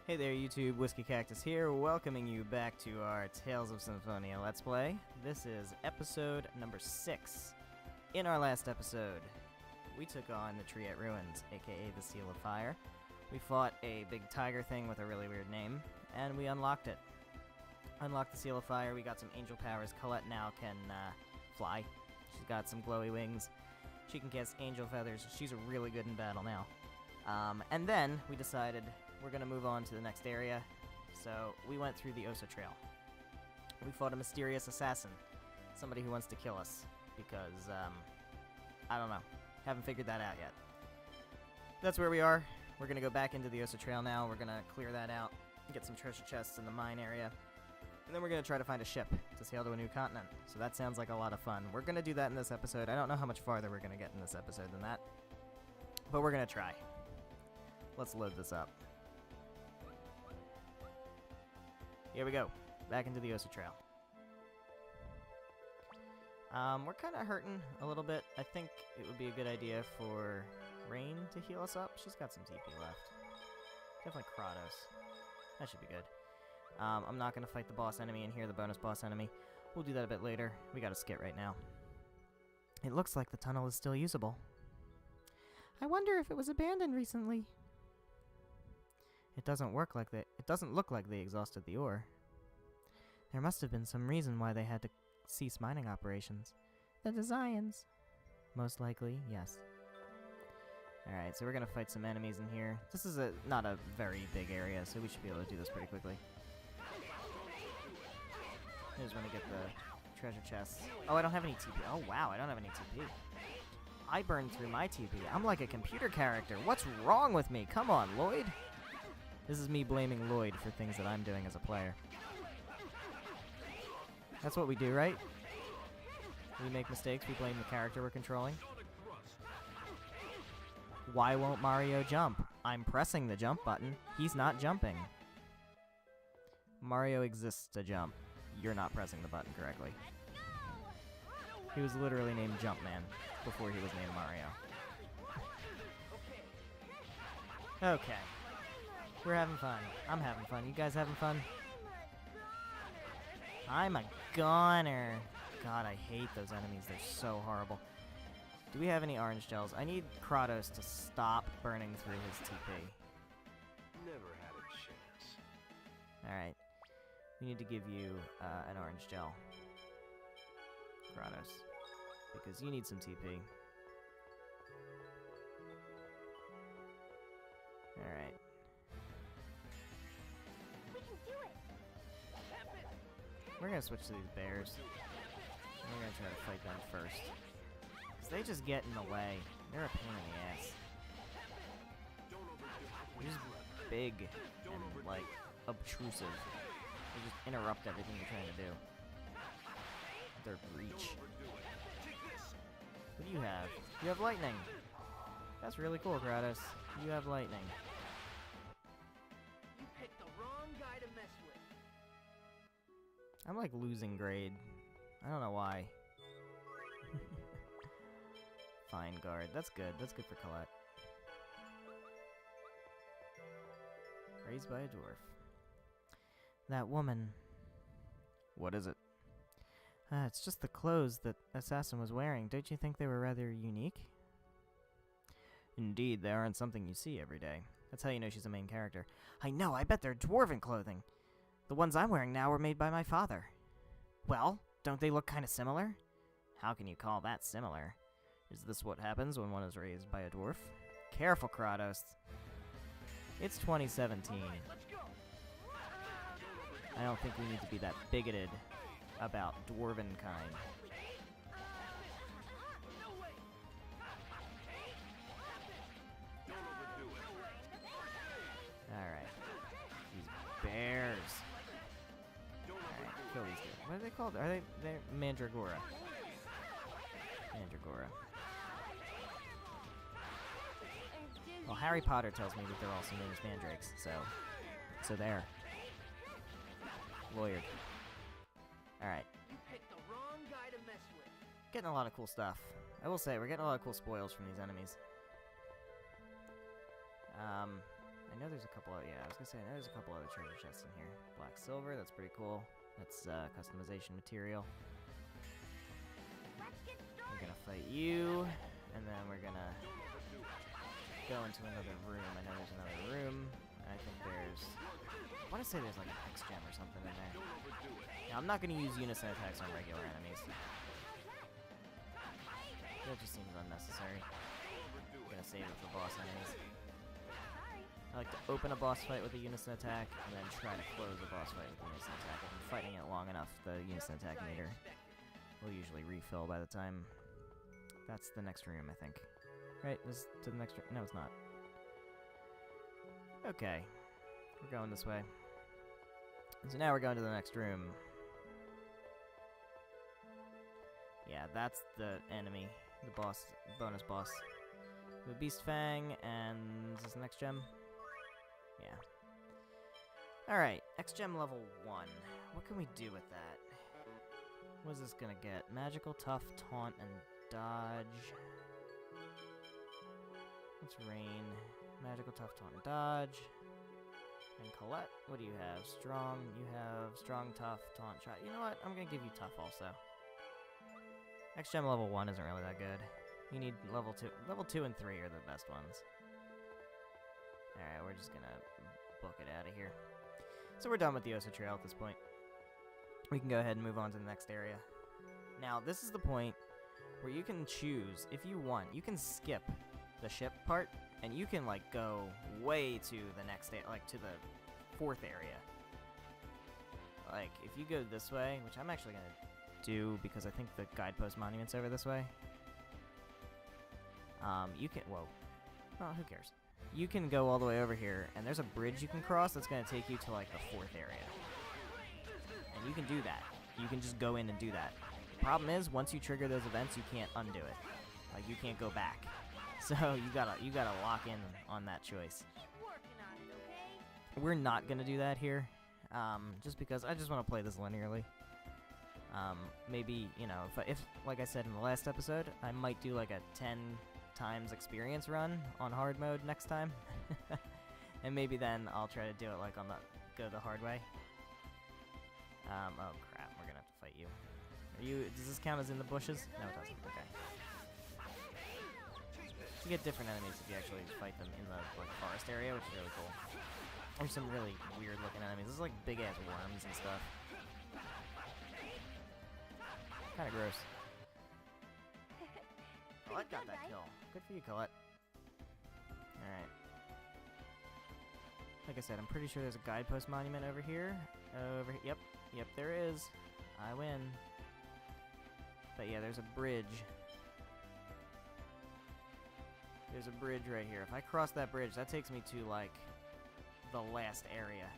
Hey there YouTube, WhiskeyCactus here, welcoming you back to our Tales of Symphonia Let's Play. This is episode number 6. In our last episode, we took on the Tree at Ruins, aka the Seal of Fire. We fought a big tiger thing with a really weird name, and we unlocked it. Unlocked the Seal of Fire, we got some angel powers. Colette now can fly. She's got some glowy wings. She can cast angel feathers. She's really good in battle now. And then we decided we're going to move on to the next area, so we went through the Osa Trail. We fought a mysterious assassin, somebody who wants to kill us, because, I don't know, haven't figured that out yet. That's where we are. We're going to go back into the Osa Trail now, we're going to clear that out, get some treasure chests in the mine area, and then we're going to try to find a ship to sail to a new continent. So that sounds like a lot of fun. We're going to do that in this episode. I don't know how much farther we're going to get in this episode than that, but we're going to try. Let's load this up. Here we go. Back into the Osa Trail. We're kind of hurting a little bit. I think it would be a good idea for Rain to heal us up. She's got some TP left. Definitely Kratos. That should be good. I'm not going to fight the boss enemy in here, the bonus boss enemy. We'll do that a bit later. We got a skit right now. It looks like the tunnel is still usable. I wonder if it was abandoned recently. It doesn't look like they exhausted the ore. There must have been some reason why they had to cease mining operations. The designs. Most likely, yes. Alright, so we're gonna fight some enemies in here. This is not a very big area, so we should be able to do this pretty quickly. I just want to get the treasure chests. Oh, I don't have any TP. Oh wow, I don't have any TP. I burned through my TP. I'm like a computer character. What's wrong with me? Come on, Lloyd. This is me blaming Lloyd for things that I'm doing as a player. That's what we do, right? We make mistakes, we blame the character we're controlling. Why won't Mario jump? I'm pressing the jump button. He's not jumping. Mario exists to jump. You're not pressing the button correctly. He was literally named Jumpman before he was named Mario. Okay. We're having fun. I'm having fun. You guys having fun? I'm a goner. God, I hate those enemies. They're so horrible. Do we have any orange gels? I need Kratos to stop burning through his TP. Never had a chance. Alright. We need to give you an orange gel. Kratos. Because you need some TP. Alright. We're gonna switch to these bears. We're gonna try to fight them first. Because they just get in the way. They're a pain in the ass. They're just big and, like, obtrusive. They just interrupt everything you're trying to do. Their reach. What do you have? You have lightning! That's really cool, Kratos. You have lightning. You picked the wrong guy to mess with. I'm like losing grade. I don't know why. Fine guard. That's good. That's good for Colette. Raised by a dwarf. That woman. What is it? It's just the clothes that Assassin was wearing. Don't you think they were rather unique? Indeed, they aren't something you see every day. That's how you know she's a main character. I know, I bet they're dwarven clothing. The ones I'm wearing now were made by my father. Well, don't they look kind of similar? How can you call that similar? Is this what happens when one is raised by a dwarf? Careful, Kratos. It's 2017. I don't think we need to be that bigoted about dwarven kind. Alright. These bears. Alright, kill these guys. What are they called? Are they're Mandragora. Mandragora. Well, Harry Potter tells me that they're also known as mandrakes, so there. Lawyered. Alright. You picked the wrong guy to mess with. Getting a lot of cool stuff. I will say, we're getting a lot of cool spoils from these enemies. I I know there's a couple of, yeah, I was gonna say, I know there's a couple other treasure chests in here. Black silver, that's pretty cool. That's customization material. We're gonna fight you, and then we're gonna go into another room. I know there's another room. I think there's, I want to say there's like an X gem or something in there. Now, I'm not gonna use unison attacks on regular enemies. That just seems unnecessary. I'm gonna save it for boss enemies. I like to open a boss fight with a unison attack, and then try to close a boss fight with a unison attack. If I'm fighting it long enough, the unison attack meter will usually refill by the time. That's the next room, I think. Right? This is to the next room? No, it's not. Okay. We're going this way. So now we're going to the next room. Yeah, that's the enemy. The boss, bonus boss. The Beast Fang, and is this the next gem? Yeah. Alright, X gem level 1. What can we do with that? What is this gonna get? Magical, tough, taunt, and dodge. What's rain? Magical, tough, taunt, and dodge. And Colette, what do you have? Strong, you have strong, tough, taunt, shot. You know what? I'm gonna give you tough also. X gem level 1 isn't really that good. You need level 2. Level 2 and 3 are the best ones. Alright, we're just gonna book it out of here. So we're done with the Osa Trail at this point. We can go ahead and move on to the next area. Now, this is the point where you can choose, if you want, you can skip the ship part, and you can, like, go way to the next, like, to the 4th area. Like, if you go this way, which I'm actually gonna do because I think the guidepost monument's over this way. You can, whoa. Oh, who cares? You can go all the way over here, and there's a bridge you can cross that's going to take you to, like, the 4th area. And you can do that. You can just go in and do that. The problem is, once you trigger those events, you can't undo it. Like, you can't go back. So, you gotta lock in on that choice. Keep working on it, okay? We're not going to do that here, just because I just want to play this linearly. Maybe, you know, if, like I said in the last episode, I might do, like, a 10 times experience run on hard mode next time. And maybe then I'll try to do it like on the go the hard way. Oh crap, we're gonna have to fight you. Does this count as in the bushes? No, it doesn't. Okay. You get different enemies if you actually fight them in the like forest area, which is really cool. There's some really weird looking enemies. This is like big ass worms and stuff. Kinda gross. Colette got that kill. Good for you, Colette. Alright. Like I said, I'm pretty sure there's a guidepost monument over here. Yep, there is. I win. But yeah, there's a bridge. There's a bridge right here. If I cross that bridge, that takes me to, like, the last area.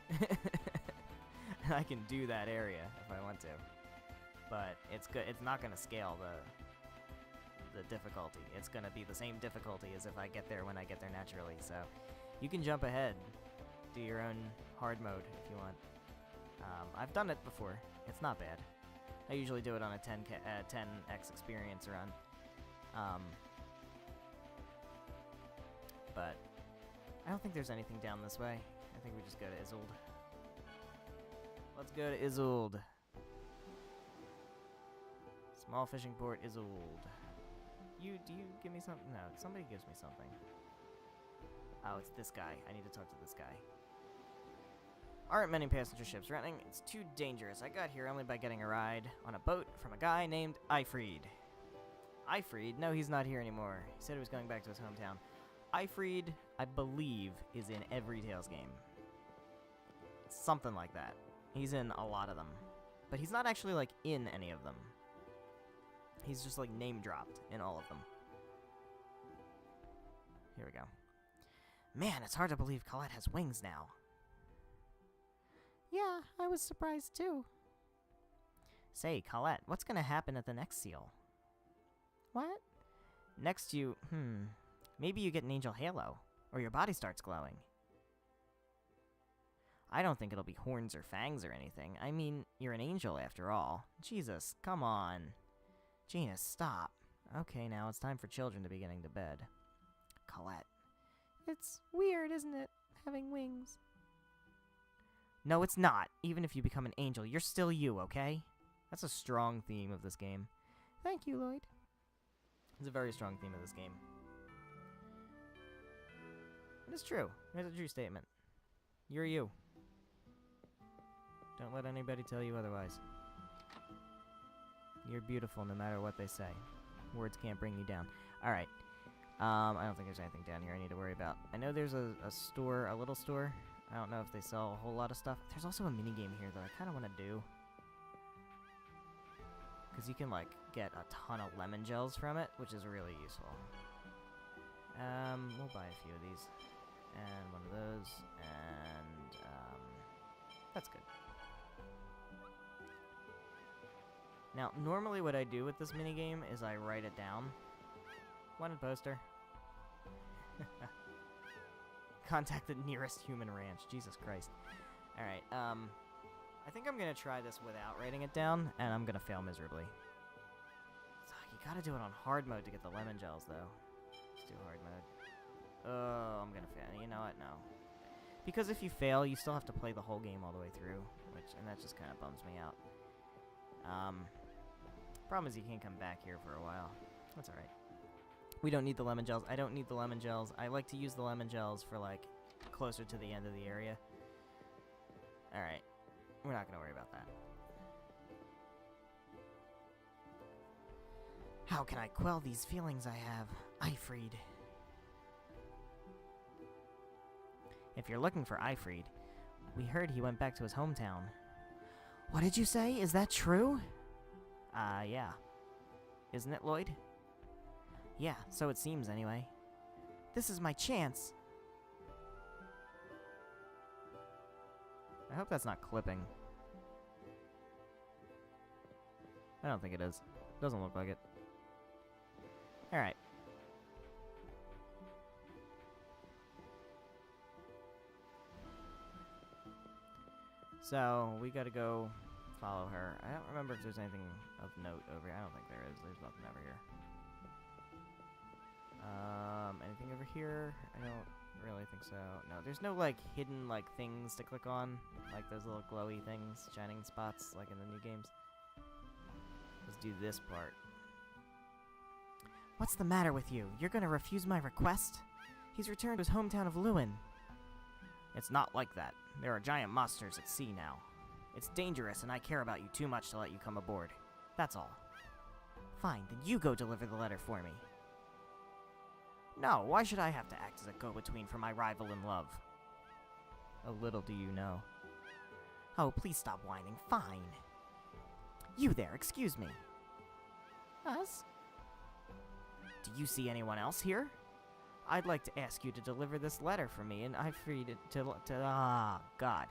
And I can do that area if I want to. But it's good. It's not going to scale the difficulty. It's going to be the same difficulty as if I get there when I get there naturally. So you can jump ahead, do your own hard mode if you want. I've done it before. It's not bad. I usually do it on a 10x experience run. But I don't think there's anything down this way. I think we just go to Isolde. Let's go to Isolde. Small fishing port, Isolde. Do you give me something? No, somebody gives me something. Oh, it's this guy. I need to talk to this guy. Aren't many passenger ships running. It's too dangerous. I got here only by getting a ride on a boat from a guy named Eifried. Eifried? No, he's not here anymore. He said he was going back to his hometown. Eifried, I believe, is in every Tales game. Something like that. He's in a lot of them. But he's not actually, like, in any of them. He's just, like, name-dropped in all of them. Here we go. Man, it's hard to believe Colette has wings now. Yeah, I was surprised, too. Say, Colette, what's gonna happen at the next seal? What? Next you... Maybe you get an angel halo, or your body starts glowing. I don't think it'll be horns or fangs or anything. I mean, you're an angel after all. Jesus, come on. Gina, stop. Okay, now it's time for children to be getting to bed. Colette. It's weird, isn't it? having wings. No, it's not. Even if you become an angel, you're still you, okay? That's a strong theme of this game. Thank you, Lloyd. It's a very strong theme of this game. It is true. It's a true statement. You're you. Don't let anybody tell you otherwise. You're beautiful no matter what they say. Words can't bring you down. Alright. I don't think there's anything down here I need to worry about. I know there's a store, a little store. I don't know if they sell a whole lot of stuff. There's also a minigame here that I kind of want to do. Because you can, like, get a ton of lemon gels from it, which is really useful. We'll buy a few of these. And one of those. And, that's good. Now, normally what I do with this minigame is I write it down. Wanted poster. Contact the nearest human ranch. Jesus Christ. Alright, I think I'm gonna try this without writing it down, and I'm gonna fail miserably. You gotta do it on hard mode to get the lemon gels, though. Let's do hard mode. Oh, I'm gonna fail. You know what? No. Because if you fail, you still have to play the whole game all the way through, and that just kind of bums me out. Problem is you can't come back here for a while. That's alright. We don't need the lemon gels. I don't need the lemon gels. I like to use the lemon gels for, like, closer to the end of the area. Alright. We're not going to worry about that. How can I quell these feelings I have? Eifried. If you're looking for Eifried, we heard he went back to his hometown. What did you say? Is that true? Yeah. Isn't it, Lloyd? Yeah, so it seems anyway. This is my chance. I hope that's not clipping. I don't think it is. Doesn't look like it. Alright. So, we gotta go follow her. I don't remember if there's anything of note over here. I don't think there is. There's nothing over here. Anything over here? I don't really think so. No, there's no, like, hidden, like, things to click on. Like those little glowy things, shining spots, like in the new games. Let's do this part. What's the matter with you? You're gonna refuse my request? He's returned to his hometown of Lewin. It's not like that. There are giant monsters at sea now. It's dangerous, and I care about you too much to let you come aboard. That's all. Fine, then you go deliver the letter for me. No, why should I have to act as a go-between for my rival in love? A little do you know. Oh, please stop whining. Fine. You there, excuse me. Us? Do you see anyone else here? I'd like to ask you to deliver this letter for me, and I freed it God.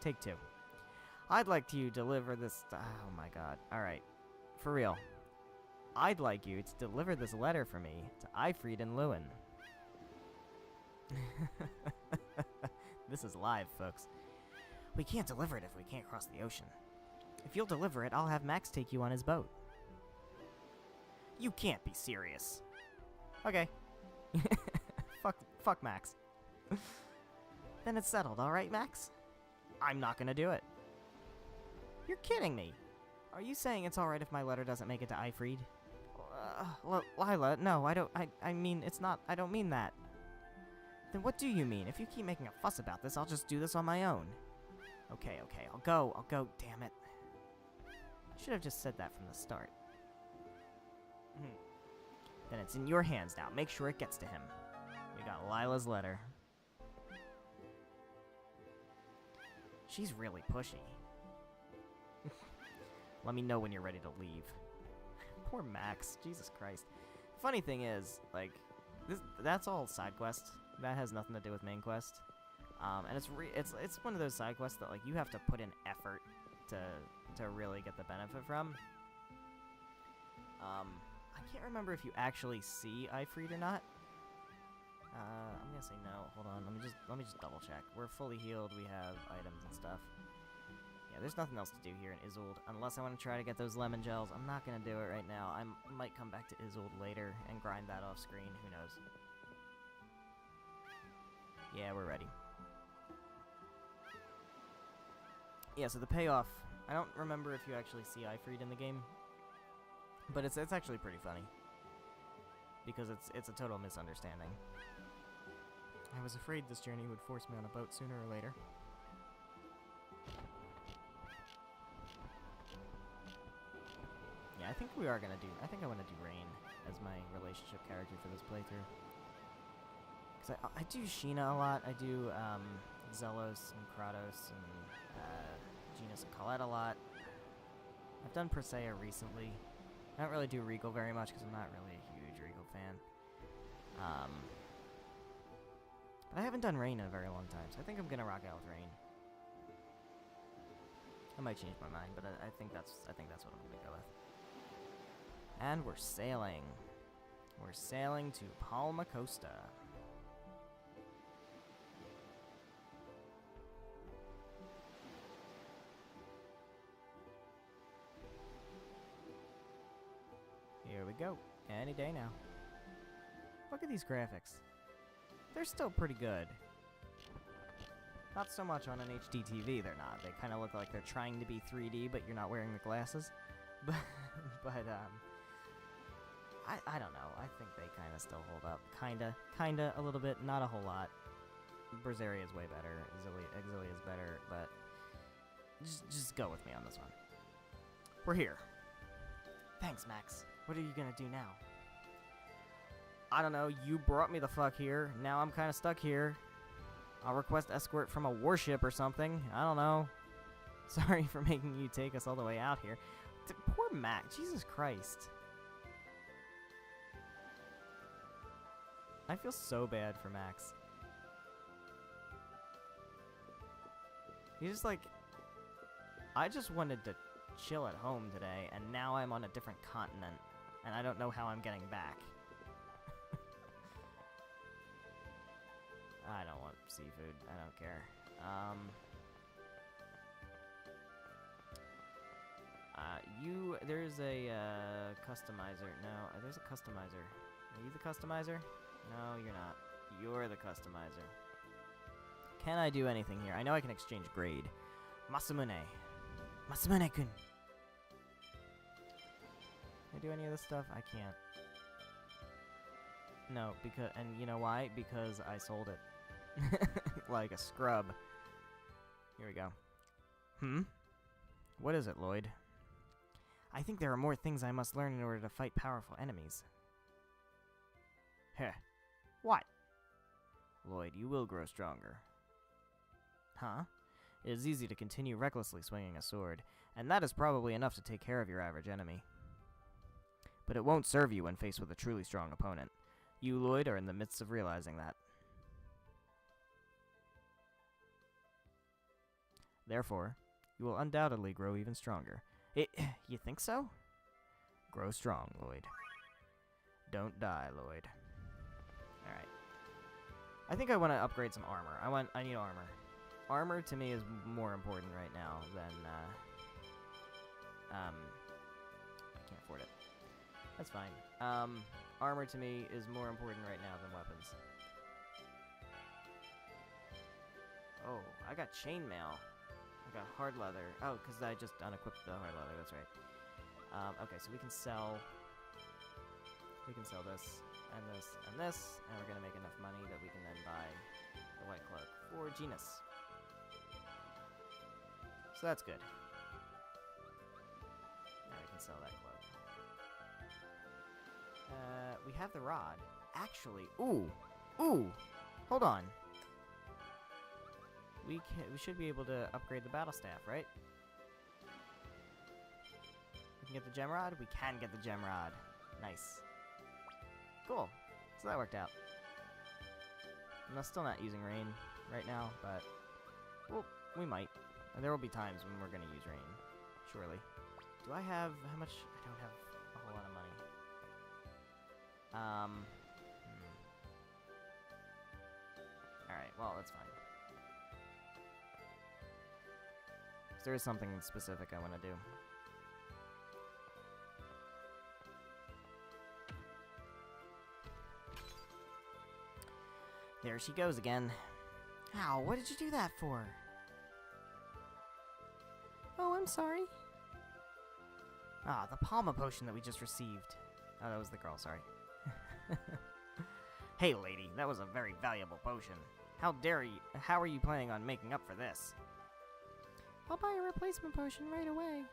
Take two. I'd like to deliver this, oh my god. Alright, for real. I'd like you to deliver this letter for me to Eifried and Lewin. This is live, folks. We can't deliver it if we can't cross the ocean. If you'll deliver it, I'll have Max take you on his boat. You can't be serious. Okay. Fuck Max. Then it's settled, alright, Max? I'm not gonna do it. You're kidding me. Are you saying it's alright if my letter doesn't make it to Eifried? Lila, no, I mean, it's not, I don't mean that. Then what do you mean? If you keep making a fuss about this, I'll just do this on my own. Okay, I'll go, damn it. Should have just said that from the start. Then it's in your hands now. Make sure it gets to him. We got Lila's letter. She's really pushy. Let me know when you're ready to leave. Poor Max. Jesus Christ. Funny thing is, like, that's all side quest. That has nothing to do with main quest. And it's one of those side quests that, like, you have to put in effort to really get the benefit from. I can't remember if you actually see Eifried or not. I'm gonna say no. Hold on. Let me just double check. We're fully healed. We have items and stuff. Yeah, there's nothing else to do here in Isolde unless I want to try to get those lemon gels. I'm not gonna do it right now. I might come back to Isolde later and grind that off screen. Who knows? Yeah, we're ready. Yeah, so the payoff, I don't remember if you actually see Ifrit in the game, but it's actually pretty funny. Because it's a total misunderstanding. I was afraid this journey would force me on a boat sooner or later. Yeah, I think we are gonna do, I think I want to do Rain as my relationship character for this playthrough. Because I do Sheena a lot, I do Zelos and Kratos and Genus and Colette a lot. I've done Presea recently. I don't really do Regal very much because I'm not really a huge Regal fan. But I haven't done Rain in a very long time, so I think I'm gonna rock out with Rain. I might change my mind, but I think that's what I'm gonna go with. And we're sailing. We're sailing to Palma Costa. Here we go. Any day now. Look at these graphics. They're still pretty good. Not so much on an HD TV, they're not. They kind of look like they're trying to be 3D, but you're not wearing the glasses. But I don't know. I think they kind of still hold up. Kinda, a little bit, not a whole lot. Berseria is way better. Exilia is better, but just go with me on this one. We're here. Thanks, Max. What are you gonna do now? I don't know. You brought me the fuck here. Now I'm kind of stuck here. I'll request escort from a warship or something. I don't know. Sorry for making you take us all the way out here. Poor Max. Jesus Christ. I feel so bad for Max. He's just like, I just wanted to chill at home today, and now I'm on a different continent, and I don't know how I'm getting back. I don't want seafood. I don't care. There's a customizer. No, there's a customizer. Are you the customizer? No, you're not. You're the customizer. Can I do anything here? I know I can exchange grade. Masamune. Masamune-kun. Can I do any of this stuff? I can't. No, because, and you know why? Because I sold it. Like a scrub. Here we go. What is it, Lloyd? I think there are more things I must learn in order to fight powerful enemies. Heh. What? Lloyd, you will grow stronger. Huh? It is easy to continue recklessly swinging a sword, and that is probably enough to take care of your average enemy. But it won't serve you when faced with a truly strong opponent. You, Lloyd, are in the midst of realizing that. Therefore, you will undoubtedly grow even stronger. You think so? Grow strong, Lloyd. Don't die, Lloyd. Alright. I think I want to upgrade some armor. I need armor. Armor, to me, is more important right now than, I can't afford it. That's fine. Armor, to me, is more important right now than weapons. Oh, I got chainmail. I got hard leather. Oh, because I just unequipped the hard leather, that's right. Okay, so we can sell this, and this, and this, and we're gonna make enough money that we can then buy the white cloak for Genus. So that's good. Now we can sell that cloak. We have the rod. Actually, ooh! Hold on. We should be able to upgrade the battle staff, right? We can get the gem rod? We can get the gem rod. Nice. Cool. So that worked out. I'm still not using rain right now, but well, we might. And there will be times when we're going to use rain, surely. Do I have how much? I don't have a whole lot of money. Alright, well, that's fine. There is something specific I want to do. There she goes again. Ow, what did you do that for? Oh, I'm sorry. Ah, the Palma potion that we just received. Oh, that was the girl, sorry. Hey, lady, that was a very valuable potion. How are you planning on making up for this? I'll buy a replacement potion right away.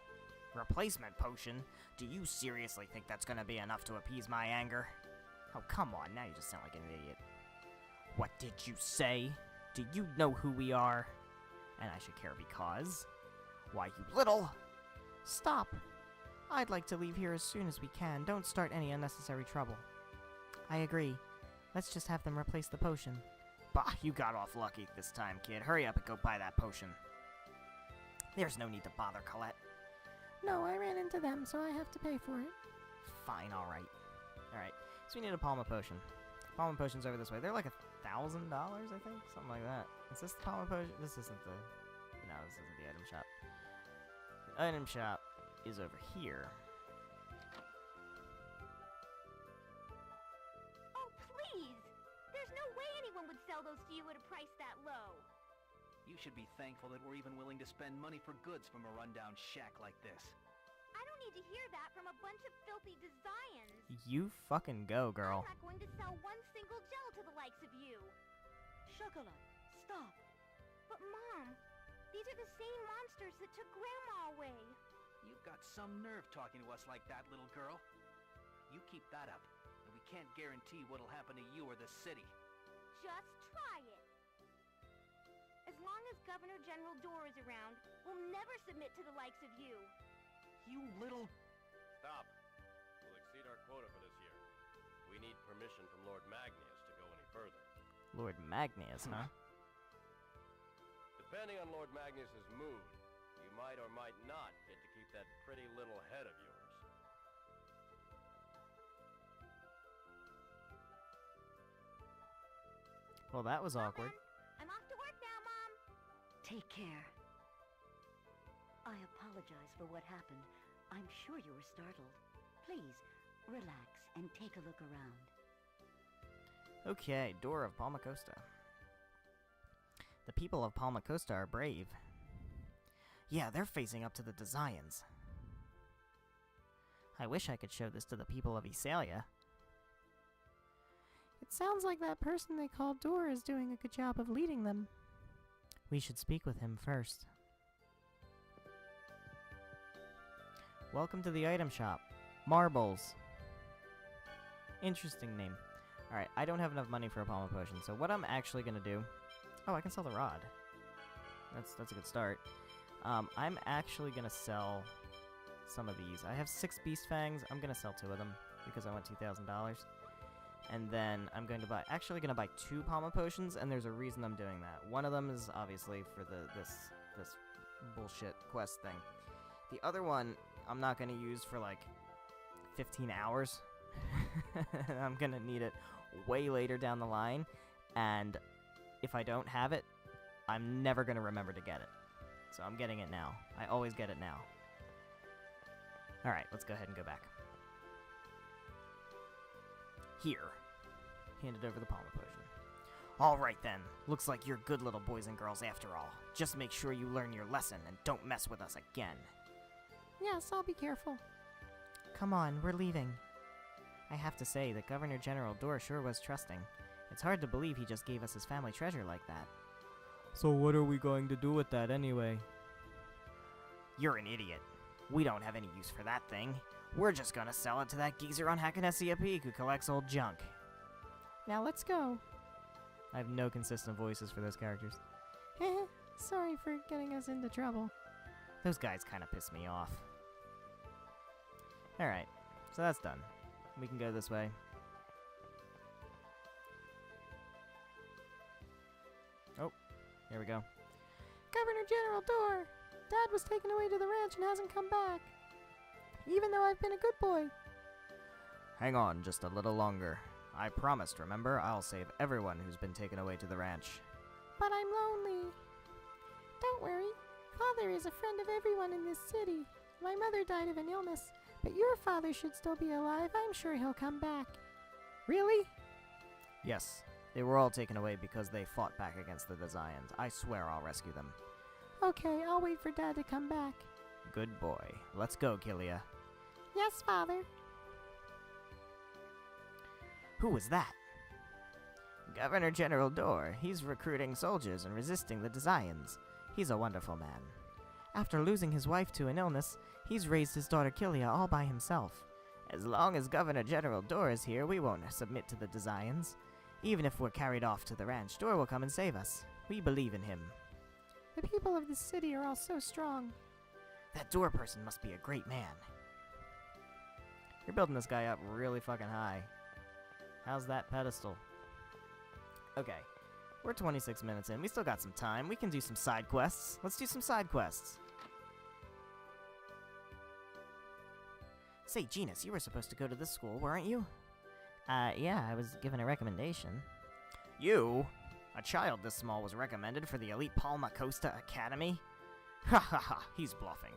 Replacement potion? Do you seriously think that's gonna be enough to appease my anger? Oh, come on, now you just sound like an idiot. What did you say? Do you know who we are? And I should care because? Why, you little... Stop. I'd like to leave here as soon as we can. Don't start any unnecessary trouble. I agree. Let's just have them replace the potion. Bah, you got off lucky this time, kid. Hurry up and go buy that potion. There's no need to bother, Colette. No, I ran into them, so I have to pay for it. Fine, alright. Alright, so we need a Palma potion. Palma potion's over this way. They're like $1,000, I think? Something like that. Is this the Palma potion? This isn't the... No, this isn't the item shop. The item shop is over here. Oh, please! There's no way anyone would sell those to you at a price that low. You should be thankful that we're even willing to spend money for goods from a rundown shack like this. I don't need to hear that from a bunch of filthy Desians. You fucking go, girl. I'm not going to sell one single gel to the likes of you. Chocolat, stop. But Mom, these are the same monsters that took Grandma away. You've got some nerve talking to us like that, little girl. You keep that up, and we can't guarantee what'll happen to you or the city. Just try it. As long as Governor General Door is around, we'll never submit to the likes of you. You little... Stop. We'll exceed our quota for this year. We need permission from Lord Magnius to go any further. Lord Magnius, huh? Depending on Lord Magnius's mood, you might or might not get to keep that pretty little head of yours. Well, that was Well awkward. then, I'm off to work now, Mom. Take care. I apologize for what happened. I'm sure you were startled. Please, relax and take a look around. Okay, Door of Palma Costa. The people of Palma Costa are brave. Yeah, they're facing up to the Desians. I wish I could show this to the people of Isalia. It sounds like that person they call Door is doing a good job of leading them. We should speak with him first. Welcome to the item shop. Marbles. Interesting name. Alright, I don't have enough money for a Palma potion, so what I'm actually gonna do... Oh, I can sell the rod. That's a good start. I'm actually gonna sell some of these. I have 6 beast fangs. I'm gonna sell 2 of them because I want $2,000. And then I'm going to buy... Actually gonna buy 2 Palma potions, and there's a reason I'm doing that. One of them is obviously for this bullshit quest thing. The other one I'm not gonna use for like 15 hours. I'm gonna need it way later down the line, and if I don't have it, I'm never gonna remember to get it. So I'm getting it now. I always get it now. Alright, let's go ahead and go back. Here. Handed over the Palma potion. Alright then. Looks like you're good little boys and girls after all. Just make sure you learn your lesson and don't mess with us again. Yes, I'll be careful. Come on, we're leaving. I have to say that Governor General Door sure was trusting. It's hard to believe he just gave us his family treasure like that. So what are we going to do with that anyway? You're an idiot. We don't have any use for that thing. We're just gonna sell it to that geezer on Hackenassia Peak who collects old junk. Now let's go. I have no consistent voices for those characters. Sorry for getting us into trouble. Those guys kind of piss me off. Alright, so that's done. We can go this way. Oh, here we go. Governor General Door! Dad was taken away to the ranch and hasn't come back. Even though I've been a good boy. Hang on just a little longer. I promised, remember? I'll save everyone who's been taken away to the ranch. But I'm lonely. Don't worry. Father is a friend of everyone in this city. My mother died of an illness, but your father should still be alive. I'm sure he'll come back. Really? Yes. They were all taken away because they fought back against the Desians. I swear I'll rescue them. Okay, I'll wait for Dad to come back. Good boy. Let's go, Killia. Yes, Father. Who was that? Governor General Dor. He's recruiting soldiers and resisting the Desians. He's a wonderful man. After losing his wife to an illness, he's raised his daughter Killia all by himself. As long as Governor General Dor is here, we won't submit to the Desians. Even if we're carried off to the ranch, Dor will come and save us. We believe in him. The people of this city are all so strong. That Dor person must be a great man. You're building this guy up really fucking high. How's that pedestal? Okay, we're 26 minutes in. We still got some time. We can do some side quests. Let's do some side quests. Say, Genus, you were supposed to go to this school, weren't you? Yeah, I was given a recommendation. You? A child this small was recommended for the elite Palma Costa Academy? Ha ha ha, he's bluffing.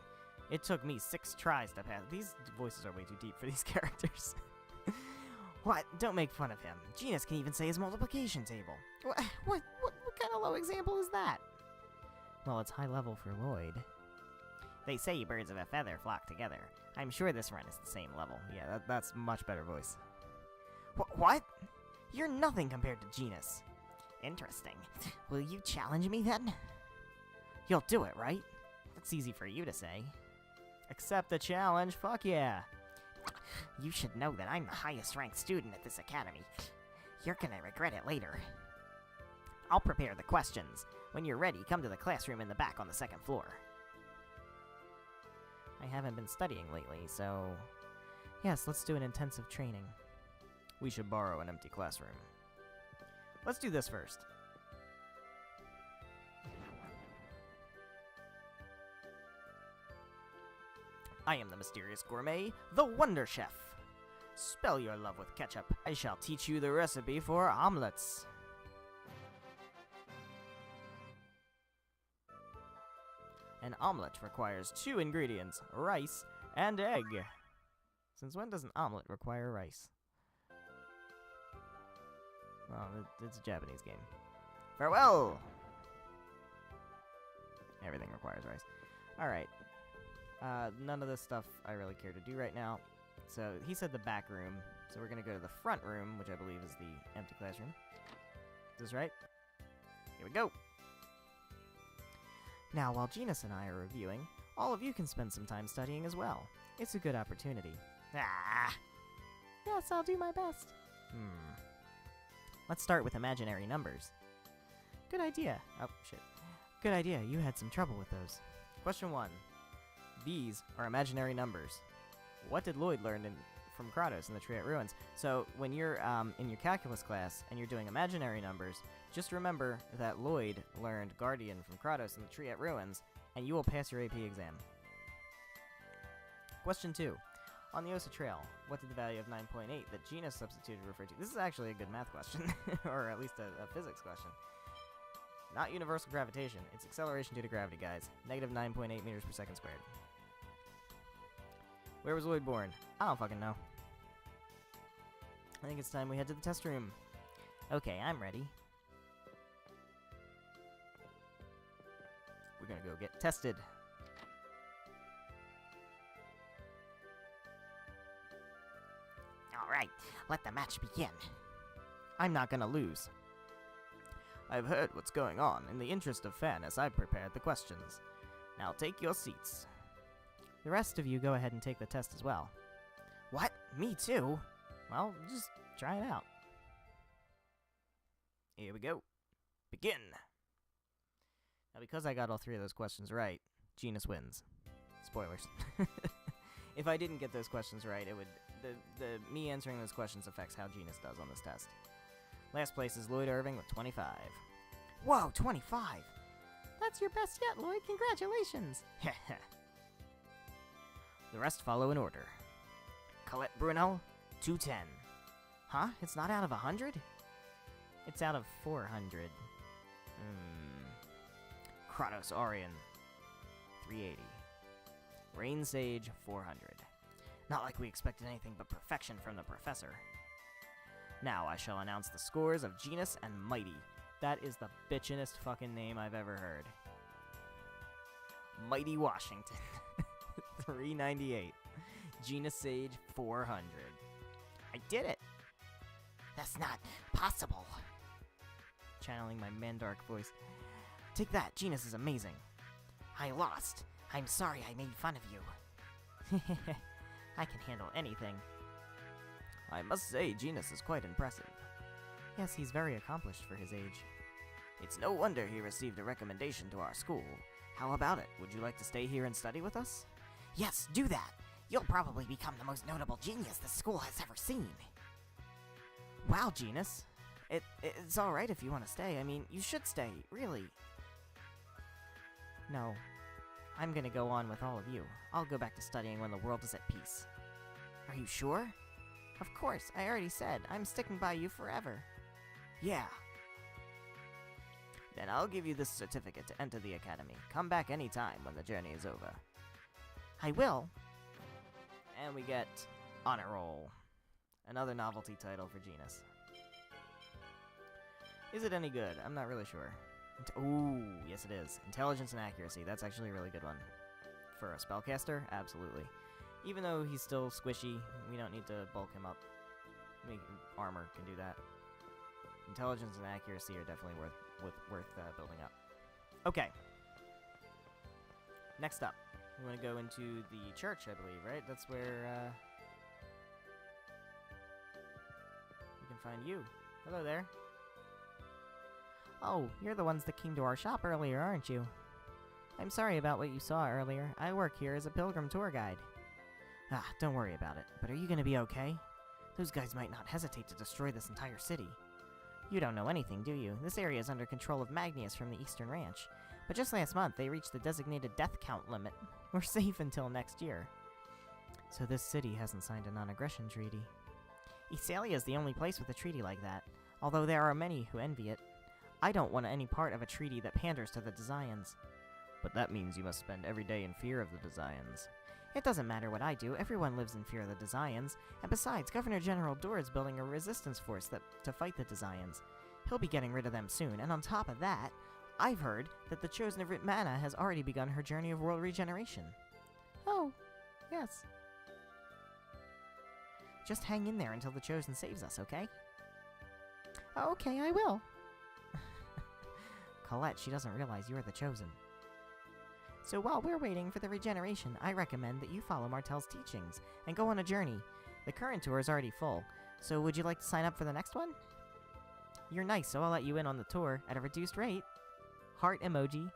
It took me 6 tries to pass. These voices are way too deep for these characters. What? Don't make fun of him. Genus can even say his multiplication table. What kind of low example is that? Well, it's high level for Lloyd. They say birds of a feather flock together. I'm sure this run is the same level. Yeah, that's much better voice. What? You're nothing compared to Genus. Interesting. Will you challenge me then? You'll do it, right? That's easy for you to say. Accept the challenge, fuck yeah. You should know that I'm the highest ranked student at this academy. You're gonna regret it later. I'll prepare the questions. When you're ready, come to the classroom in the back on the 2nd floor. I haven't been studying lately, so... Yes, let's do an intensive training. We should borrow an empty classroom. Let's do this first. I am the mysterious gourmet, the Wonder Chef. Spell your love with ketchup. I shall teach you the recipe for omelets. An omelet requires 2 ingredients, rice and egg. Since when does an omelet require rice? Well, it's a Japanese game. Farewell! Everything requires rice. Alright. None of this stuff I really care to do right now. So, he said the back room. So we're gonna go to the front room, which I believe is the empty classroom. Is this right? Here we go! Now, while Genus and I are reviewing, all of you can spend some time studying as well. It's a good opportunity. Ah! Yes, I'll do my best. Let's start with imaginary numbers. Good idea. Oh, shit. Good idea. You had some trouble with those. Question 1. These are imaginary numbers. What did Lloyd learn from Kratos in the Triet Ruins? So, when you're in your calculus class and you're doing imaginary numbers, just remember that Lloyd learned Guardian from Kratos in the Triet Ruins, and you will pass your AP exam. Question 2. On the Osa Trail, what did the value of 9.8 that Genus substituted refer to? This is actually a good math question, or at least a physics question. Not universal gravitation, it's acceleration due to gravity, guys. Negative 9.8 meters per second squared. Where was Lloyd born? I don't fucking know. I think it's time we head to the test room. Okay, I'm ready. We're gonna go get tested. Alright, let the match begin. I'm not gonna lose. I've heard what's going on. In the interest of fairness, I've prepared the questions. Now take your seats. The rest of you go ahead and take the test as well. What? Me too? Well, just try it out. Here we go. Begin! Now, because I got all 3 of those questions right, Genus wins. Spoilers. If I didn't get those questions right, it would... me answering those questions affects how Genus does on this test. Last place is Lloyd Irving with 25. Whoa, 25! That's your best yet, Lloyd. Congratulations! The rest follow in order. Colette Brunel, 210. Huh? It's not out of 100? It's out of 400. Kratos Arian, 380. Rain Sage, 400. Not like we expected anything but perfection from the professor. Now I shall announce the scores of Genus and Mighty. That is the bitchinest fucking name I've ever heard. Mighty Washington, 398. Genus Sage, 400. I did it! That's not possible. Channeling my Mandark voice. Take that, Genus is amazing. I lost. I'm sorry I made fun of you. I can handle anything. I must say, Genus is quite impressive. Yes, he's very accomplished for his age. It's no wonder he received a recommendation to our school. How about it? Would you like to stay here and study with us? Yes, do that. You'll probably become the most notable genius the school has ever seen. Wow, Genus. It's alright if you want to stay. I mean, you should stay, really. No. I'm gonna go on with all of you. I'll go back to studying when the world is at peace. Are you sure? Of course, I already said. I'm sticking by you forever. Yeah. Then I'll give you this certificate to enter the academy. Come back anytime when the journey is over. I will. And we get Honor Roll. Another novelty title for Genus. Is it any good? I'm not really sure. Ooh, yes it is. Intelligence and accuracy. That's actually a really good one. For a spellcaster, absolutely. Even though he's still squishy, we don't need to bulk him up. Armor can do that. Intelligence and accuracy are definitely worth building up. Okay. Next up, we want to go into the church, I believe, right? That's where we can find you. Hello there. Oh, you're the ones that came to our shop earlier, aren't you? I'm sorry about what you saw earlier. I work here as a pilgrim tour guide. Ah, don't worry about it. But are you gonna be okay? Those guys might not hesitate to destroy this entire city. You don't know anything, do you? This area is under control of Magnius from the Eastern Ranch. But just last month, they reached the designated death count limit. We're safe until next year. So this city hasn't signed a non-aggression treaty. Essalia is the only place with a treaty like that, although there are many who envy it. I don't want any part of a treaty that panders to the Desians. But that means you must spend every day in fear of the Desians. It doesn't matter what I do, everyone lives in fear of the Desians, and besides, Governor General Door is building a resistance force to fight the Desians. He'll be getting rid of them soon, and on top of that, I've heard that the Chosen of Ritmana has already begun her journey of world regeneration. Oh, yes. Just hang in there until the Chosen saves us, okay? Okay, I will. Colette, she doesn't realize you're the Chosen. So while we're waiting for the regeneration, I recommend that you follow Martel's teachings and go on a journey. The current tour is already full, so would you like to sign up for the next one? You're nice, so I'll let you in on the tour at a reduced rate. Heart emoji.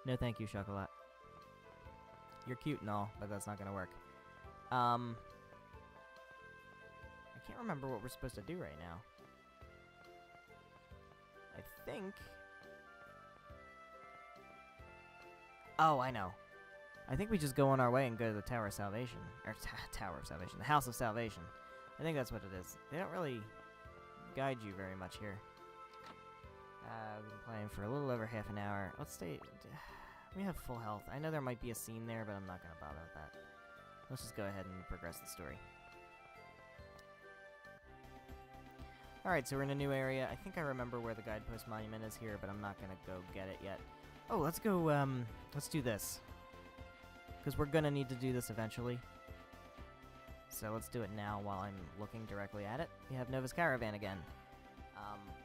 No thank you, Chocolat. You're cute and all, but that's not gonna work. I can't remember what we're supposed to do right now. I think... Oh, I know. I think we just go on our way and go to the Tower of Salvation. Or, Tower of Salvation. The House of Salvation. I think that's what it is. They don't really guide you very much here. We've been playing for a little over half an hour. Let's stay... We have full health. I know there might be a scene there, but I'm not going to bother with that. Let's just go ahead and progress the story. Alright, so we're in a new area. I think I remember where the Guidepost Monument is here, but I'm not going to go get it yet. Oh, let's go, let's do this. Because we're going to need to do this eventually. So let's do it now while I'm looking directly at it. We have Nova's Caravan again.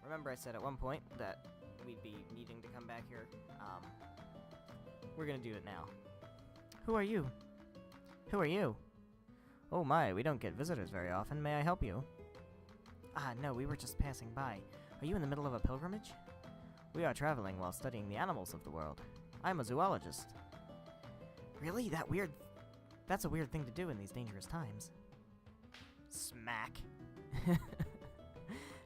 Remember I said at one point that we'd be needing to come back here. We're going to do it now. Who are you? Who are you? Oh my, we don't get visitors very often. May I help you? Ah, no, we were just passing by. Are you in the middle of a pilgrimage? We are traveling while studying the animals of the world. I'm a zoologist. Really? That's a weird thing to do in these dangerous times. Smack.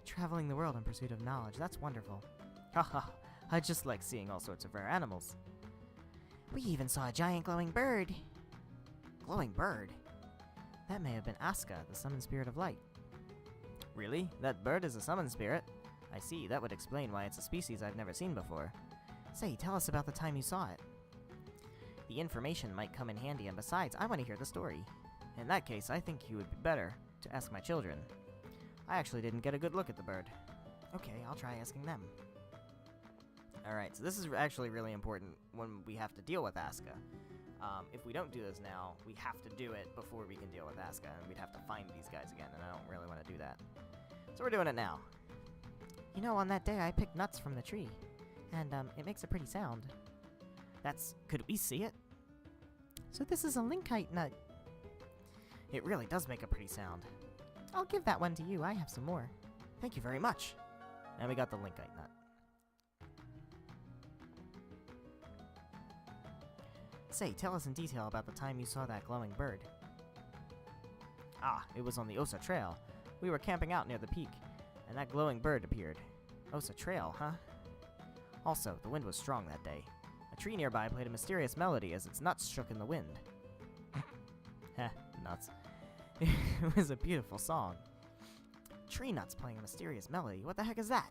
Traveling the world in pursuit of knowledge, that's wonderful. Haha, I just like seeing all sorts of rare animals. We even saw a giant glowing bird. Glowing bird? That may have been Aska, the summoned spirit of light. Really? That bird is a summoned spirit? I see, that would explain why it's a species I've never seen before. Say, tell us about the time you saw it. The information might come in handy, and besides, I want to hear the story. In that case, I think you would be better to ask my children. I actually didn't get a good look at the bird. Okay, I'll try asking them. Alright, so this is actually really important when we have to deal with Aska. If we don't do this now, we have to do it before we can deal with Aska, and we'd have to find these guys again, and I don't really want to do that. So we're doing it now. You know, on that day I picked nuts from the tree, and it makes a pretty sound. Could we see it? So this is a linkite nut. It really does make a pretty sound. I'll give that one to you, I have some more. Thank you very much. And we got the linkite nut. Say, tell us in detail about the time you saw that glowing bird. Ah, it was on the Osa Trail. We were camping out near the peak, and that glowing bird appeared. Osa Trail, huh? Also, the wind was strong that day. A tree nearby played a mysterious melody as its nuts shook in the wind. Heh, nuts. It was a beautiful song. Tree nuts playing a mysterious melody. What the heck is that?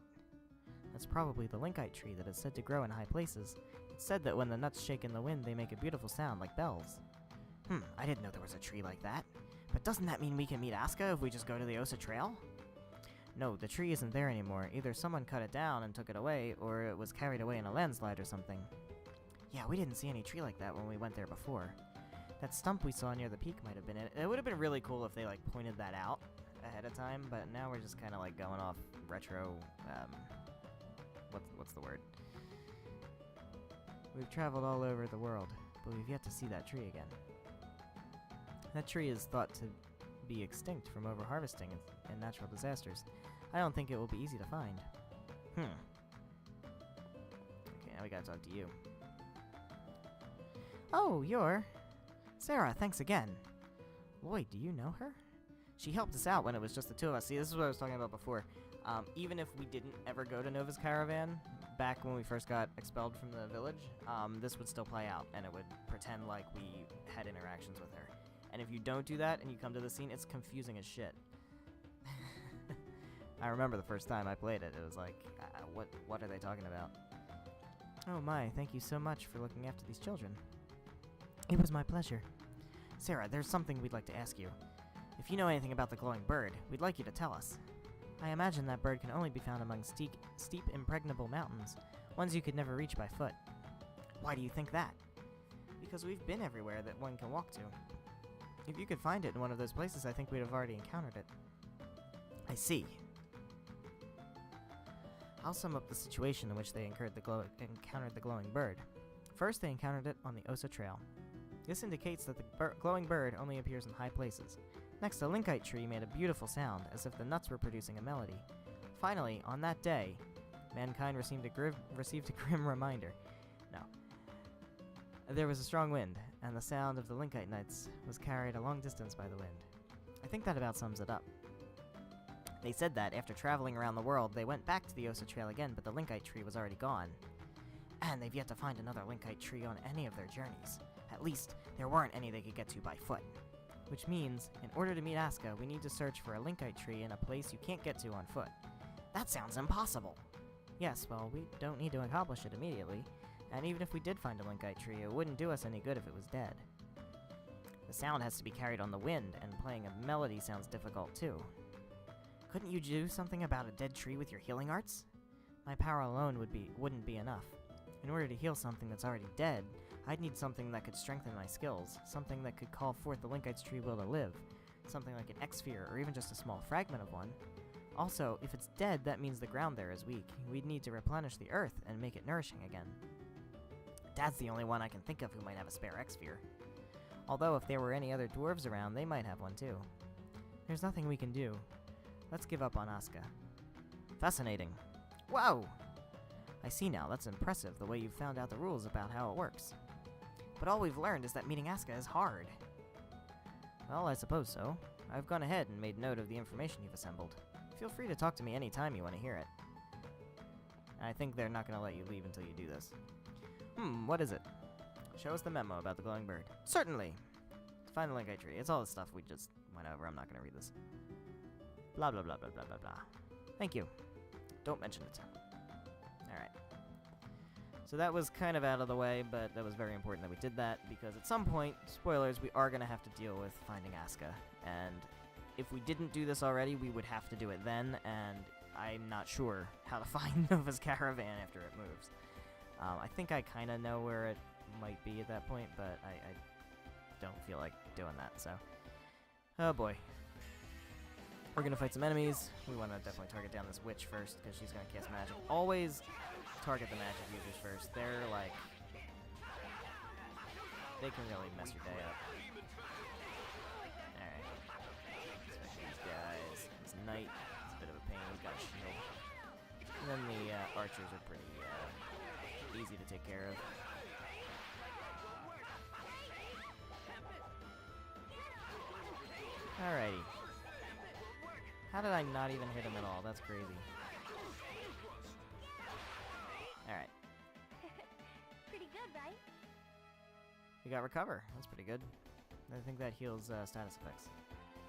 That's probably the linkite tree that is said to grow in high places. It's said that when the nuts shake in the wind, they make a beautiful sound like bells. I didn't know there was a tree like that. But doesn't that mean we can meet Aska if we just go to the Osa Trail? No, the tree isn't there anymore. Either someone cut it down and took it away, or it was carried away in a landslide or something. Yeah, we didn't see any tree like that when we went there before. That stump we saw near the peak might have been it. It would have been really cool if they, like, pointed that out ahead of time, but now we're just kind of, like, going off retro, what's the word? We've traveled all over the world, but we've yet to see that tree again. That tree is thought to be extinct from overharvesting and natural disasters. I don't think it will be easy to find. Okay, now we gotta talk to you. Oh, you're... Sarah, thanks again. Lloyd, do you know her? She helped us out when it was just the two of us. See, this is what I was talking about before. Even if we didn't ever go to Nova's caravan, back when we first got expelled from the village, this would still play out, and it would pretend like we had interactions with her. And if you don't do that and you come to the scene, it's confusing as shit. I remember the first time I played it, it was like, what are they talking about? Oh my, thank you so much for looking after these children. It was my pleasure. Sarah, there's something we'd like to ask you. If you know anything about the glowing bird, we'd like you to tell us. I imagine that bird can only be found among steep, impregnable mountains, ones you could never reach by foot. Why do you think that? Because we've been everywhere that one can walk to. If you could find it in one of those places, I think we'd have already encountered it. I see. I'll sum up the situation in which they encountered the glowing bird. First, they encountered it on the Osa Trail. This indicates that the glowing bird only appears in high places. Next, a linkite tree made a beautiful sound, as if the nuts were producing a melody. Finally, on that day, mankind received a grim reminder. No. There was a strong wind, and the sound of the linkite nuts was carried a long distance by the wind. I think that about sums it up. They said that, after traveling around the world, they went back to the Osa Trail again, but the linkite tree was already gone. And they've yet to find another linkite tree on any of their journeys. At least, there weren't any they could get to by foot. Which means, in order to meet Aska, we need to search for a linkite tree in a place you can't get to on foot. That sounds impossible! Yes, well, we don't need to accomplish it immediately, and even if we did find a linkite tree, it wouldn't do us any good if it was dead. The sound has to be carried on the wind, and playing a melody sounds difficult too. Couldn't you do something about a dead tree with your healing arts? My power alone wouldn't be enough. In order to heal something that's already dead, I'd need something that could strengthen my skills, something that could call forth the linkite's tree will to live, something like an X-sphere or even just a small fragment of one. Also, if it's dead, that means the ground there is weak. We'd need to replenish the earth and make it nourishing again. Dad's the only one I can think of who might have a spare X-sphere. Although if there were any other dwarves around, they might have one too. There's nothing we can do. Let's give up on Aska. Fascinating. Whoa! I see now, that's impressive, the way you've found out the rules about how it works. But all we've learned is that meeting Aska is hard. Well, I suppose so. I've gone ahead and made note of the information you've assembled. Feel free to talk to me anytime you want to hear it. I think they're not going to let you leave until you do this. What is it? Show us the memo about the glowing bird. Certainly! To find the linkite tree. It's all the stuff we just went over. I'm not going to read this. Blah, blah, blah, blah, blah, blah, blah. Thank you. Don't mention it. Alright. So that was kind of out of the way, but that was very important that we did that, because at some point, spoilers, we are going to have to deal with finding Asuka. And if we didn't do this already, we would have to do it then, and I'm not sure how to find Nova's caravan after it moves. I think I kind of know where it might be at that point, but I don't feel like doing that, so... Oh boy. We're going to fight some enemies. We want to definitely target down this witch first, because she's going to cast magic. Always target the magic users first. They're like... They can really mess your day up. Alright. These guys. This knight is a bit of a pain. He's got a shield. And then the archers are pretty easy to take care of. Alrighty. How did I not even hit him at all? That's crazy. Alright. Pretty good, right? We got recover. That's pretty good. I think that heals status effects.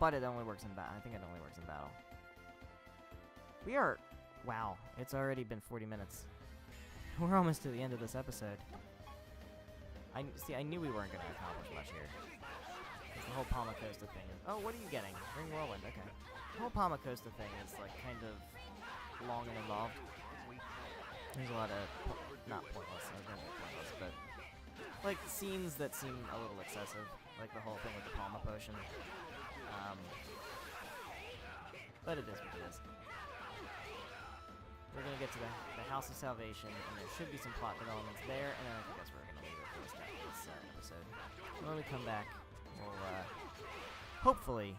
But it only works in battle. I think it only works in battle. We are... Wow. It's already been 40 minutes. We're almost to the end of this episode. I knew we weren't going to accomplish much here. The whole Palma Costa thing is... Oh, what are you getting? Ring Whirlwind, okay. The whole Palma Costa thing is, like, kind of long and involved. There's a lot of... Not pointless, I was going to say pointless, but... Like, scenes that seem a little excessive. Like the whole thing with the Palma Potion. But it is what it is. We're going to get to the House of Salvation, and there should be some plot developments there, and then I think that's where we're going to leave it for this episode. And when we come back, we'll, hopefully...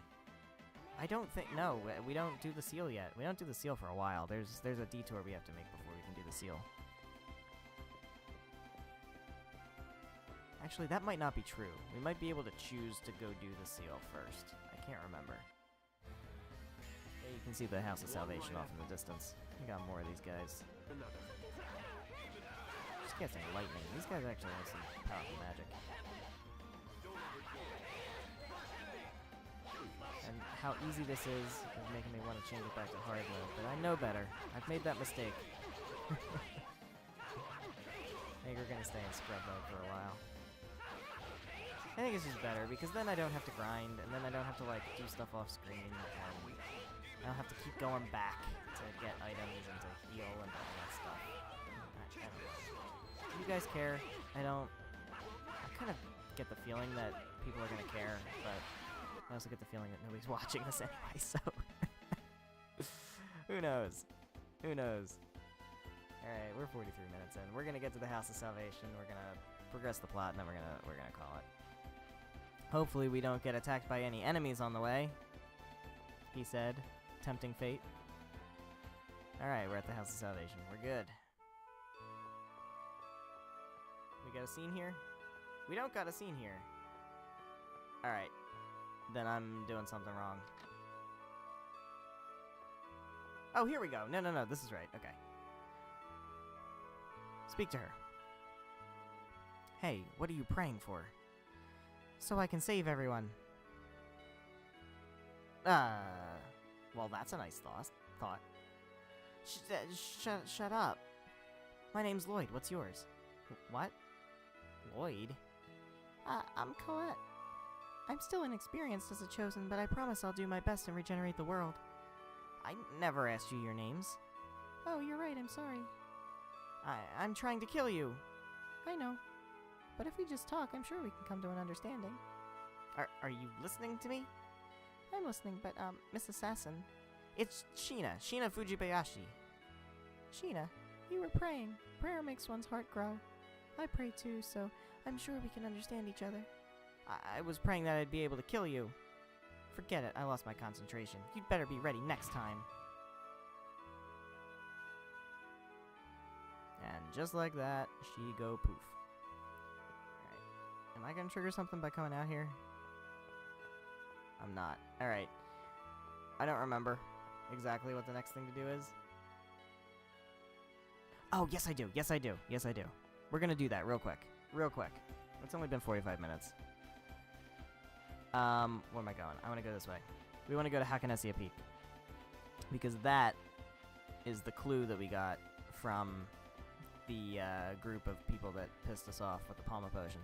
I don't think... No, we don't do the seal yet. We don't do the seal for a while. There's a detour we have to make before we can do the seal. Actually, that might not be true. We might be able to choose to go do the seal first. I can't remember. Yeah, you can see the House of Salvation off in the distance. We got more of these guys. Just casting lightning. These guys actually have some powerful magic. And how easy this is making me want to change it back to hard mode, but I know better. I've made that mistake. I think we're going to stay in scrub mode for a while. I think it's just better, because then I don't have to grind, and then I don't have to, like, do stuff off screen, and I don't have to keep going back to get items and to heal and all that stuff. I don't know. Do you guys care? I kind of get the feeling that people are going to care, but I also get the feeling that nobody's watching this anyway, so... Who knows? Who knows? Alright, we're 43 minutes in. We're going to get to the House of Salvation, we're going to progress the plot, and then we're gonna call it. Hopefully we don't get attacked by any enemies on the way, he said, tempting fate. Alright, we're at the House of Salvation. We're good. We got a scene here? We don't got a scene here. Alright. Then I'm doing something wrong. Oh, here we go. No, this is right. Okay. Speak to her. Hey, what are you praying for? So I can save everyone. Well, that's a nice thought. Shut up. My name's Lloyd. What's yours? What? Lloyd? I'm Colette. I'm still inexperienced as a chosen, but I promise I'll do my best and regenerate the world. I never asked you your names. Oh, you're right. I'm sorry. I'm trying to kill you. I know. But if we just talk, I'm sure we can come to an understanding. Are you listening to me? I'm listening, but, Miss Assassin. It's Sheena Fujibayashi. Sheena, you were praying. Prayer makes one's heart grow. I pray too, so I'm sure we can understand each other. I was praying that I'd be able to kill you. Forget it, I lost my concentration. You'd better be ready next time. And just like that, she go poof. Alright. Am I gonna trigger something by coming out here? I'm not. Alright. I don't remember exactly what the next thing to do is. Oh, yes I do. Yes I do. Yes I do. We're gonna do that real quick. Real quick. It's only been 45 minutes. Where am I going? I want to go this way. We want to go to Hakanesia Peak. Because that is the clue that we got from the group of people that pissed us off with the Palma Potion.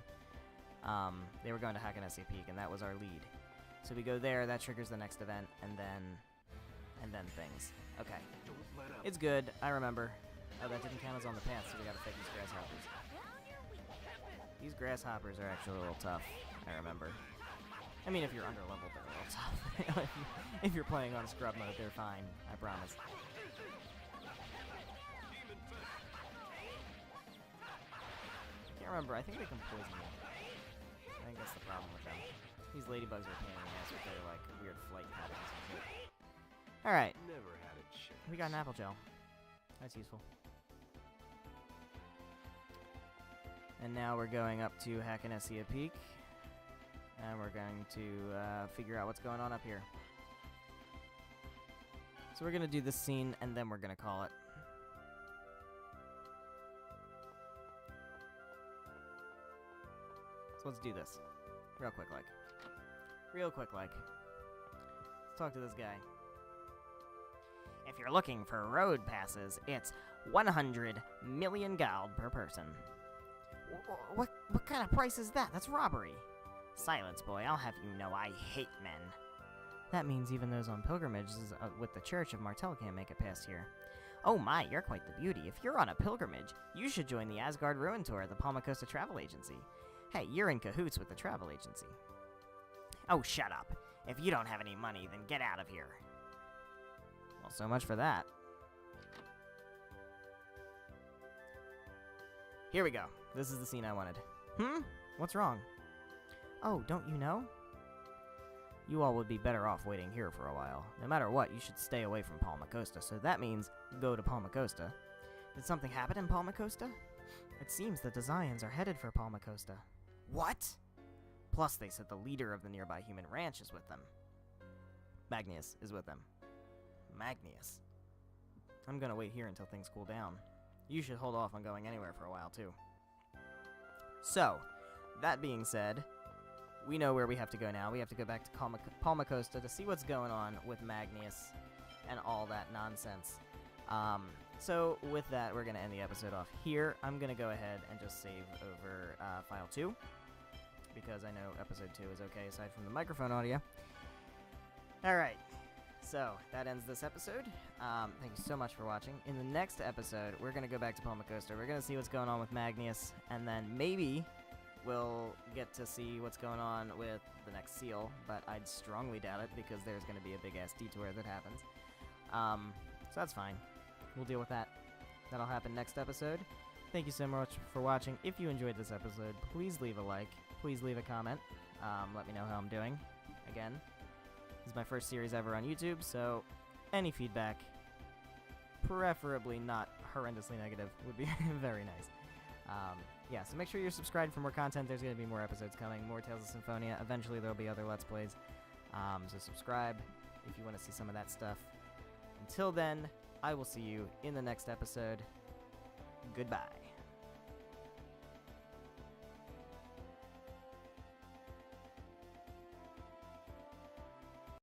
They were going to Hakanesia Peak, and that was our lead. So we go there, that triggers the next event, and then things. Okay. It's good, I remember. Oh, that didn't count as on the path, so we gotta fight these grasshoppers. These grasshoppers are actually a little tough, I remember. I mean, if you're under-leveled, they're a little tough. If you're playing on scrub mode, they're fine, I promise. I can't remember, I think they can poison you. I think that's the problem with them. These ladybugs are a pain in the ass with their, like, weird flight patterns and shit. Alright. Never had a chance. We got an apple gel. That's useful. And now we're going up to Hakanesia Peak. And we're going to figure out what's going on up here. So we're going to do this scene, and then we're going to call it. So let's do this. Real quick, like. Let's talk to this guy. If you're looking for road passes, it's 100 million gold per person. What kind of price is that? That's robbery. Silence, boy. I'll have you know I hate men. That means even those on pilgrimages with the Church of Martel can't make it past here. Oh my, you're quite the beauty. If you're on a pilgrimage, you should join the Asgard Ruin Tour at the Palma Costa Travel Agency. Hey, you're in cahoots with the travel agency. Oh, shut up. If you don't have any money, then get out of here. Well, so much for that. Here we go. This is the scene I wanted. What's wrong? Oh, don't you know? You all would be better off waiting here for a while. No matter what, you should stay away from Palma Costa, so that means go to Palma Costa. Did something happen in Palma Costa? It seems that the Zions are headed for Palma Costa. What? Plus, they said the leader of the nearby human ranch is with them. Magnius is with them. Magnius. I'm gonna wait here until things cool down. You should hold off on going anywhere for a while, too. So, that being said, we know where we have to go now. We have to go back to Palma Costa to see what's going on with Magnius and all that nonsense. So, with that, we're going to end the episode off here. I'm going to go ahead and just save over File 2, because I know Episode 2 is okay aside from the microphone audio. Alright, so that ends this episode. Thank you so much for watching. In the next episode, we're going to go back to Palma Costa. We're going to see what's going on with Magnius, and then maybe we'll get to see what's going on with the next seal, but I'd strongly doubt it because there's going to be a big-ass detour that happens. So that's fine. We'll deal with that. That'll happen next episode. Thank you so much for watching. If you enjoyed this episode, please leave a like. Please leave a comment. Let me know how I'm doing. Again, this is my first series ever on YouTube, so any feedback, preferably not horrendously negative, would be very nice. Yeah, so make sure you're subscribed for more content. There's going to be more episodes coming, more Tales of Symphonia. Eventually there'll be other Let's Plays. So subscribe if you want to see some of that stuff. Until then, I will see you in the next episode. Goodbye.